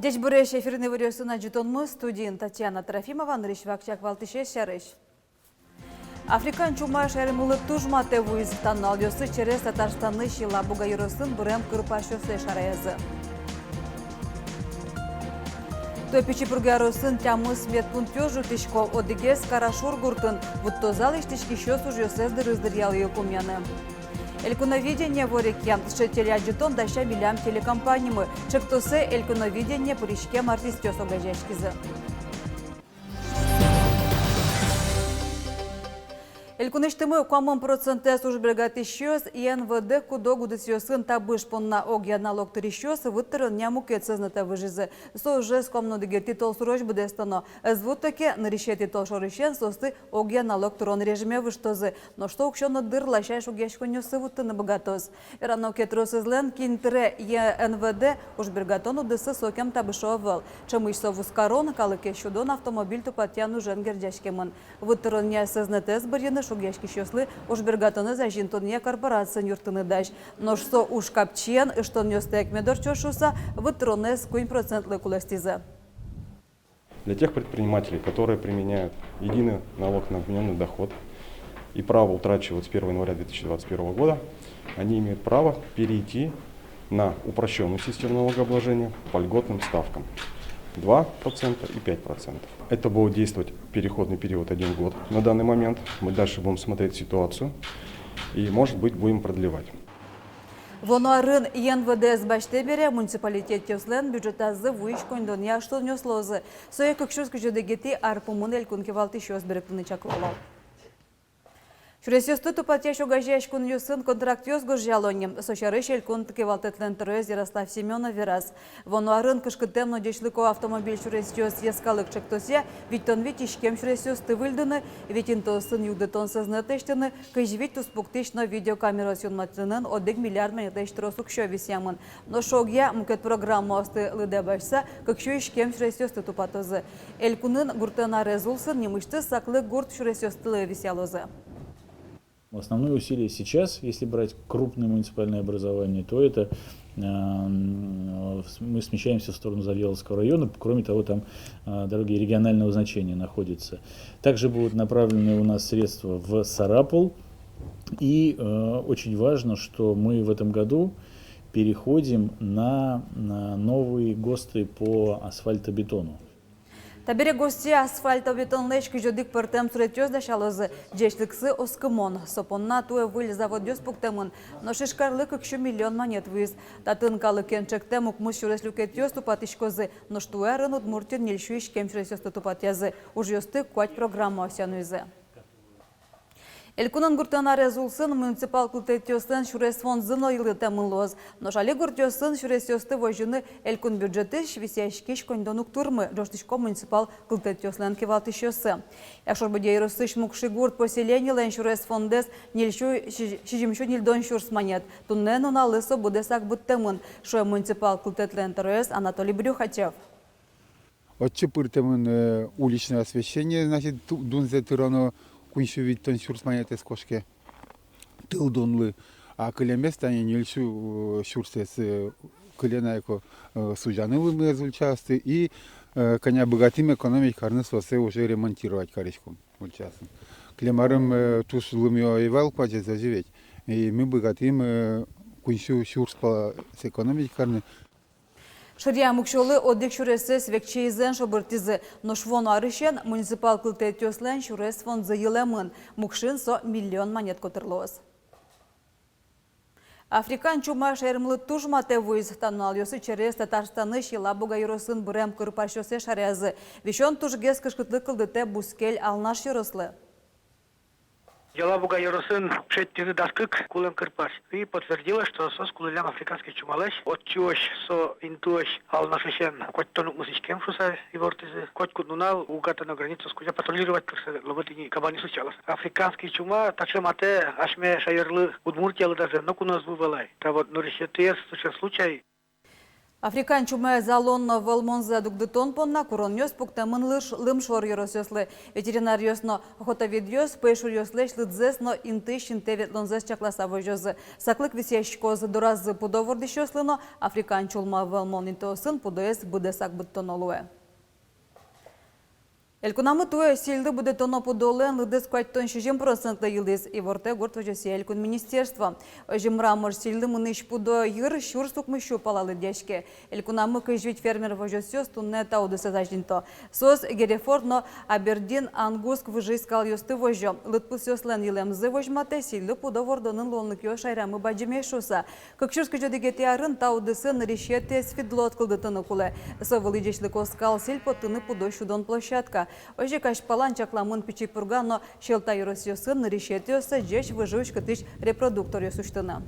Дечь буреш эфирный вырёсына житонмы студиин Татьяна Трофимова, нырышвакчак валтыше шарыш. Африкан чума шәрімулы тұжма тәвуизтан алдесы через Татарстанны шила буга юросын бұрем кырпашосы шараязы. Топичи пургаросын тямыс метпун тёжу тишко одигес карашур гуртын, вуттозал иштишки шёсу жёсездыр издырял юкумяны. Элькуновидение ворекьян шетеляджитон даща милям телекомпаниямы. Чектосе элькуновидение пуришке мартистёс огажешкизы. Элькуныштымы куамон проценте службергаты щёс и НВД кудогу десёсын табыш понна огья налог трещёс выттырын нямукет сызнata выжизы. Со уже скомно дегерти тол сурож будестано. Звуттаке нарешети тол шорыщен состы огья налог турон режиме выштозы. Но что укшёно дырла шайш огьяшконёсы выттыны богатоз. Ирано кетрос излен кинтре НВД уж бергатону дысы сокем табышовал. Чамыш совускарон калыке щудон автомобиль тупатяну женгердяшкемын. Выттырын не сызнатес барьяны шугешки щеслы уж бергатоны за жинтония корпорация нюртыны дащ. Но что уж капчен и что нёстек медор чошуса выттырны скунь процентлы куластиза. Для тех предпринимателей, которые применяют единый налог на объединенный доход и право утрачивать с 1 января 2021 года, они имеют право перейти на упрощенную систему налогообложения по льготным ставкам. 2% и 5%. Это будет действовать переходный период 1 год. На данный момент мы дальше будем смотреть ситуацию и, может быть, будем продлевать. Вонуарын НВД с баштебере муниципалитет тёслен бюджета за вуич кондония что нёслозы. Соя как шёс кжёдегети арпумун элькункевалты шёс беректыны чаклолал. Шуресёсты тупатяш огажяш кун юсын контрактёс гожжалонем. Сошарыш элькун тыкевалтетлен трёз Ярослав Семёнов верас. Вонуарын кышкытемно дешлыко автомобиль шуресёс ескалык чектосе, ведь тон ведь ишкем шуресёсты выльдыны, ведь интосын югдетон сознатештыны, кыжвить туспуктышно видеокамера сюнматынын 1 миллиард монетеш тросук шо висямын. Но шогья мкет программа осты лыде башса, как шо ишкем шуресёсты тупатозы. Элькунын гуртына резулсын немышты саклы гурт шуресёстылы висялозы. Основные усилия сейчас, если брать крупное муниципальное образование, то это мы смещаемся в сторону Завьяловского района. Кроме того, там дороги регионального значения находятся. Также будут направлены у нас средства в Сарапул. И очень важно, что мы в этом году переходим на новые ГОСТы по асфальтобетону. Табире гости асфальтобетон лечки жодик пертем суретёс дашалозы джешликсы оскымон. Сопонна туе выль завод дёс пуктемын. Но шишкарлык икшу миллион монет выз. Татынкалы кенчектем укмус шурес люкетёс тупатышкозы. Но штуэрын удмуртин нельшу ишкем шуресёс тупатязы. Уж ёсты куать программа осянуйзы. Элькунын гуртана резулсын муниципал култетёсын шурес фонд зыно йылы тэмылоз. Но шали гуртёсын шурес ёсты вожыны элькун бюджеты швисяшкиш кондонук турмы жоштышко муниципал култетёслен кевалтышёсы. Якшор быде иросыш мукши гурт поселениялен шурес фондес нельшу шижимшу нильдон шурс монет. Туннен уналысо будесак буттемын. Шо муниципал култетлен торез Анатолий Брюхачев. Отчепыртемын уличное освещение, значит, дунзе тырано куншевиттон шурсманет эскошке тылдонлы, а кылемест они нельшу шурсес кыленайко сужанылы мезульчасты и коня богатым экономить карны сосе уже ремонтировать коричком ульчасын. Клемарым туш лымио ивал паче заживеть. И мы богатым куншу шурс по сэкономить карны. Шырия мукшолы оддик шуресі свекчейзен шобыртизы. Но швон арышен муниципал кылтетёслен шурес фонд зайылемын. Мукшин со миллион монет котырлоз. Африкан чума шермлы тужма тевуиз танал ёсы через Татарстаны шила буга юросын бұрем кырпашосе шарязы. Вишон тужгес кышкытлы кылдыте бускель алнаш юрослы. Ялабуга Яросын пшеттины даскык кулем кырпаш. И подтвердила, что сос кулелям африканский чумалеш. От чуош со интуош ал нашешен. Коть тонук мусичкем шуса и вортизы. Коть куднунал угата на границу скудя патрулировать, как се лобытини кабани случалось. Африканский чума, также мате, ашме шайерлы удмуртиялы даже, но кунас бывалай. Та вот, но решетес случай. Африкан чумая залонно волмонза дугдытон понна куроньёс пуктамын лымшор йоросёслы. Ветеринар ёсно охотоведёс, пэшур ёслэш лыдзэсно интыщин тевет лонзэс чакласа вожёзы. Саклык висящкоз дуразы пудовор дещёслыно, африкан чулма волмон интосын пудоэс быдесак быттонолуэ. Элькунамы туэ сельды буде тоно пудолен лыдыс квайттон 60% йылдыз и ворте горд вожоси элькун министерство. Жимрамыр сельды мыныш пудо йыр шур сукмышу палалы дешке. Элькунамы кыжвить фермер вожосёс тунне таудыса заждинто. Сос Герефордно Абердин Ангуск выжискал ёсты вожо. Лытпысёслен йылемзы вожмате сельды пудо вордонын лонлык ё шайрамы баджимешуса. Кыкшурск жодегети арын таудысын решете свидлот кылдытыны куле. Совыл идешлык оскал сельпотыны пудо шудон площадка. Ожи кашпалан чакламын пичи пургано шелта юросьёсын решетёсы жеш выживочка тыш репродуктор ёсуштына.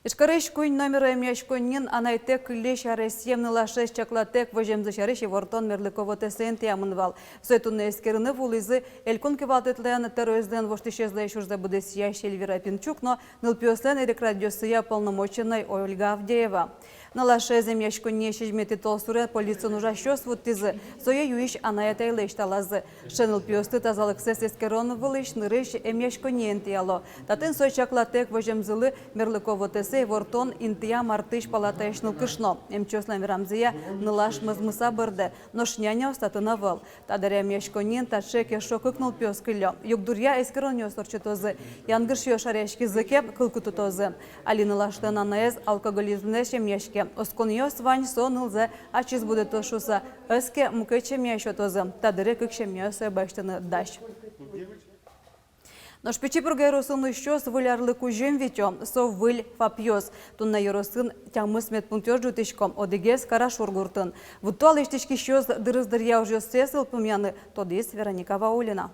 Ишкарыш кунь номера мешконнин анайтек леш аресьемны лашеш чаклатек вожемзы шарыш вортон мерлыково тесенти амынвал. Сойтунны эскерыны вулызы элькон кевалтетлен терроризден воштишезле шурза будесья Эльвира Пинчук, но нылпёслен эрекрадёсыя полномоченной Ольга Авдеева. На лашезе мешконне шежмети толсуре полицию нужа щёс вуттизы. Соя юиш анаята илеш талазы. Шеныл пёсты тазалык сес эскерон вылыш нырыш мешконне интияло. Татын сой чаклатек вожемзылы мерлыково тесе вортон интия мартыш палатаешныл кышно. Эмчёслен верамзыя нылаш мызмыса бырды. Но шняня остатына выл. Тадаря мешконнен татшек ешо кыкныл пёс кылё. Югдурья эскерон ёсорчетозы. Янгыш ёшарешки зыкеп кылкутутозы. Али нылаштын анаез алкоголизмнеше мешке. Оскон ёс вань сонылзы ачиз буде тошуса. Эске мукече мешотозы. Тадыре кыкше мёсы баштыны даш. Но шпичи пургайросын ищёс вылярлы кужем витё, со выль фапьёс. Тунна йоросын тямыс медпунктёр жутышком, одегес карашур гуртын. Вутуал иштишки щёс дырыздырья уже сесыл пумяны, тодис Вероника Ваулина.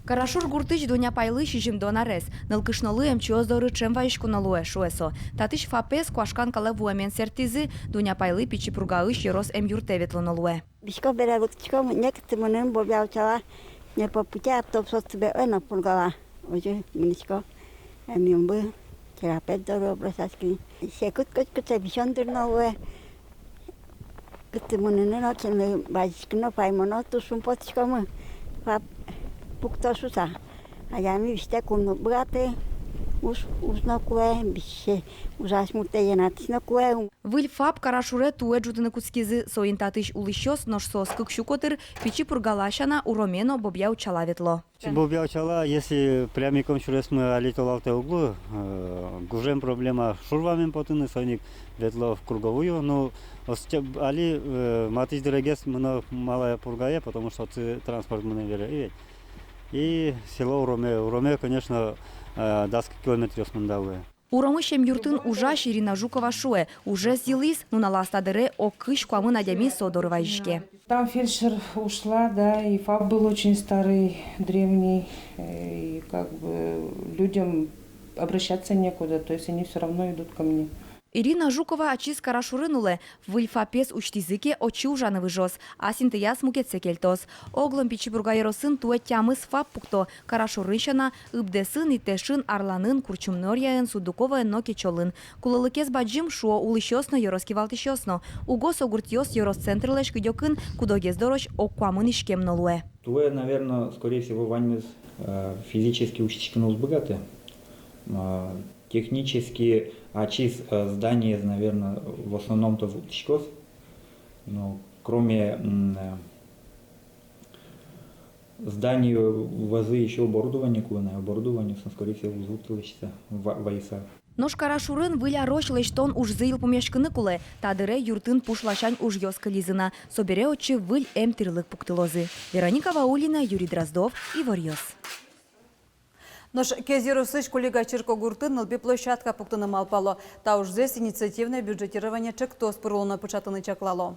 Карашур гуртыч дуня пайлы шижим донарес. Нылкышнолы МЧОС дорычем ваишкуналуэ шуэсо. Татыш фапес куашкан калавуэмен сертизы дуня пайлы пичи пургаыш ерос ветлоналуэ. Бишко берелыкчком некоторым бобявчала не по пути автобус тебе на пургала. Уже миничко эмюмбы терапевт дорого бросаски. Секут кочкоце бишондырналуэ. Кытымынын очен базискно паймоно тусун потчкомы. Фап пуктошуса. А я ми висте кумну брате. Усно куэ бише. Ужас мутеянатсно куэ. Выль фап карашуре туэ джудыны куцкизы соин татыш улыщос нож сос кыкщукотыр пичи пургалашана уромено бобьяу чалаветло. Бобьяу чала, если прямиком чурес мы алитолавте углу, гужем проблема шурвамен потыны соник ветло в круговую, но али матыш дерегес мно малая пургая, потому что транспорт мы наверное. И село Уроме, конечно, 10 километров мандавы. Уромышем юртын ужаш Ирина Жукова шуэ. Уже зилис, но на ластадыре о кыш куамы надями содоровайшке. Там фельдшер ушла, да, и ФАП был очень старый, древний, и как бы людям обращаться некуда, то есть они все равно идут ко мне. Ирина Жукова ачиз карашурынуле, выльфапес учтизыке очи ужаны выжос, а синтеяс мукетсе кельтос. Оглым пичи бургайросын туэ тямыс фап пукто, карашурыншана, ыбдесын и тешын арланын, курчумнорьяын, судуковаен ноки чолын. Кулылыкес баджим шуо улыщосно йороски валтыщосно. Угос огуртьос йорос центрлеш кыдёкын, кудогез дороч оккуамын ишкемнолуэ. Туэ, наверное, скорее всего, ваньмыз физически учтичканы узбыгаты. Технически ачиз здание, наверное, в основном-то вутичкос. Но кроме здания вазы еще оборудование, скорее всего, звуктылышся вайса. Нож карашурын выля рош лештон уж зыйл помешкыны куле, тадыре юртын пушлашань уж ёска лизына. Собере очи выль тирлык пуктылозы. Вероника Ваулина, Юрий Дроздов, Ивар Ёс. Нож кезирусыш коллега Черко гуртын нылбе площадка пуктыны малпало. Та уж здесь инициативное бюджетирование чектос пырлона пычатыны чаклало.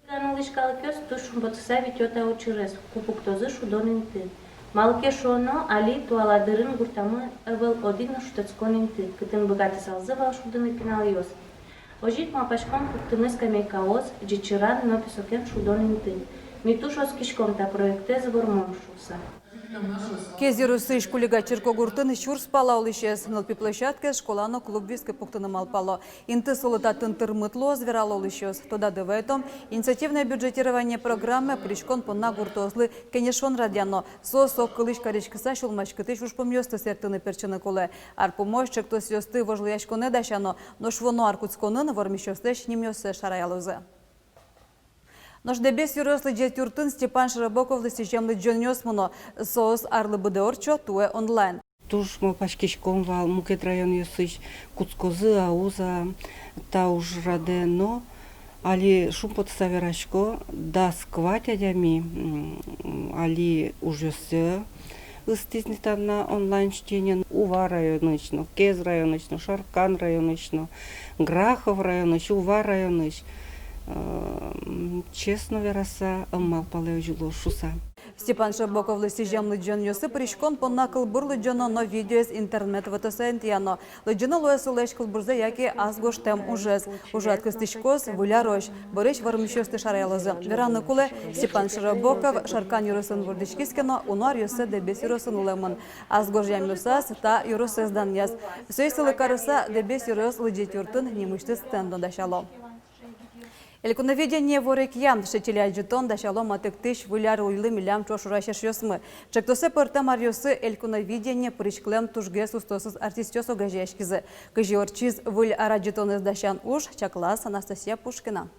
Налышкалкёс тушум ботсавить ота учерес купуктозы шудонинты. Малке шоно али туаладырын гуртамы эвел один штецконинты. Кытын богаты салзывал шудыны пиналиос. Ожит мапашком пуктыны скамейкаос джичиран но песокен шудонинты. Митуш оскишком та проекте завормон шуса. Кезирусы школига Черкогуртын шурс пала олышес. Нылпи площадке школано клуб виске пуктыным алпало. Инты солотатын тырмытло зверало олышес. Тода дывайтом инициативное бюджетирование программы пришкон понна гуртозлы кенешон радяно. Сок кылыш каричкыса шулмачкыты шушпомьёсты сертыны перчыны коле. Ар помощь кто сёсты вожлыяшконе дашано. Но швоно аркутсконын вормищёстеш немёсе шараялузе. Нож дебес юрослы джет юртын Степан Широбоков лыстижемлы джонёс муно соос арлы быдеорчо туе онлайн. Туж мы пашкишком вал мукет район юсыш куцкозы ауза та уж радено али шумпот саверашко да скватя дями али ужёсы ыстизнитан на онлайн чтение Ува районычно, Кез районычно, Шаркан районычно, Грахов районыч, Ува районыч. Честно вераса, аммал палео жило шуса. Степан Широбоков лыстижемлы джон ёсы пришкон понна кылбурлы джоно но видеос интернет ватосаентияно. Лыджыны лоэсы лэш кылбурза яки азгош тем ужес. Ужат кыстышкос вулярош. Борыш вармищёсты шарайлазы. Вераны куле Степан Широбоков Шаркан юрысын вурдышкискено унар ёсы дебес юрысын улемын. Азгош ям ёсас та юрысы зданьяс. Сөйсылы карыса дебес юрыс лыджет юртын немышты стендо дашало. Элькуноведение ворекьян шетеля жетон дашало матыктыш вуляр уйлы милям чошурашеш ёсмы. Чектосе пыртам арьёсы элькуноведение пришклем тужге сустосыз артистёсо гажешкизы. Кыжиорчиз вуль араджетон издашан уж чаклас Анастасия Пушкина.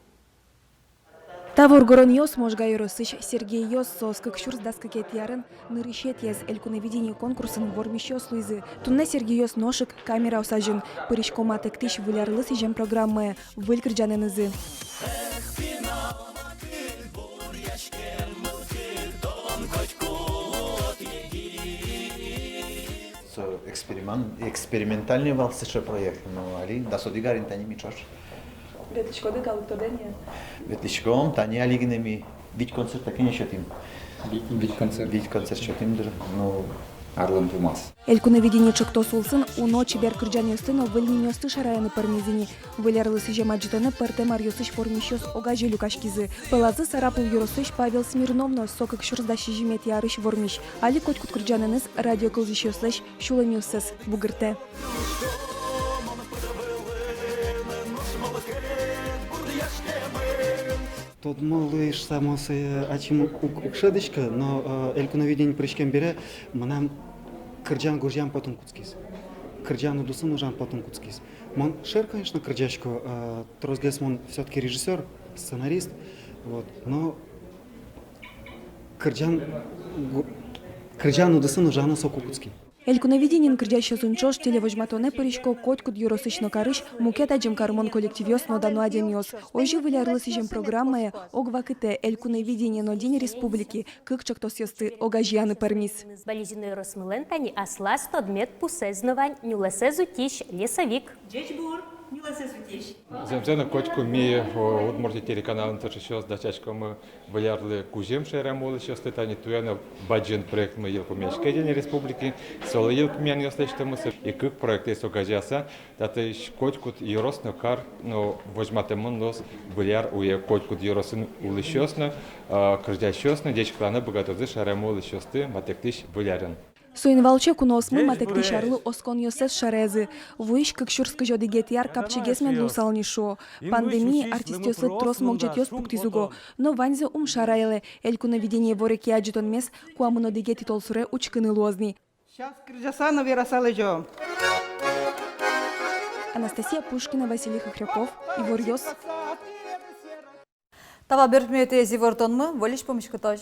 Тавор горон ёс можга юрысыш Сергей ёс соскак шурс даскакет ярын нырышет ез элькуноведение конкурсын вормищёс луизы. Тунне Сергей ёс ношик камера усажын. Пырышко матыктыш вулярлы сижем программы вылькрджаненызы. Экспериментальный валсыша проект, но али да содигарин тани мичош. Ветличкоды калыктодения. Ветличком тани алигнеми вид концерт такие шотим. Вид концерт шотим дыр, но арлым пумас. Элькуноведение чекто сулсын уно чебер кырджан ёстыно выльнёсты шараяны пармизини. Вылерлы сижем аджитоны пертем арьёсыш формищёс огажи люкашкизы. Пылазы сарапыл юросыш Павел Смирновно сокак шурсдаши жимет ярыш вормищ. Али котькут кырджаныныз радио кылжишёслэш шуламёсыз бугырте. Тут малыш самосы ачим укшадышка, но элькуноведение пришкем бере, манам кырджан гуржан потом куцкис. Кырджан удусын ужан потом куцкис. Мон шер, конечно, кырджашко, трозгес мон все-таки режиссер, сценарист, вот, но кырджан удусын ужана соку куцки. Элькуноведение кырджаще зунчош телевожматоне паришко котькут юросычно карыш мукет аджем кармон коллективёс но дано адемёс. Ожи вылярлы сижем программая огвакыте элькуноведение но день республики кыкчактос ёсты огажьяны пармис. Збализиной росмылентани аслас тодмет пусезнувань нюлесезу тиш лесовик. Джечбур, нюлесезу тиш. Земзена котку ми удмурти телеканалын тышышёс дачачком вылярлы кузем шеремолы шёсты тани туяна баджин проект мы елку мешкедени республики. Солы елку мен ёслештымысы и кык проекты согажаса таты котькут юросно кар но возьматемын лос выляр уе котькут юросын улышёсно кырдящёсно дечкланы богатозы шеремолы шёсты матектыш вылярын. Суинвалче куносмы матекти шарлы оскон ёсес шарезы. Вуиш кыкшурскы жодигет яр капчегесмен лусалнишо. Пандемия артистёсы трос могжет ёс пуктизуго. Но ванзе шарайлы. Элькуноведение вореки аджитон мес куамуно дигети толсуре учкыны лозни. Сейчас кырджасано верасалы жо. Анастасия Пушкина, Василий Хохряков, Ивор Ёс. Тава бертмете зивортонмы, волиш помощь кутаж.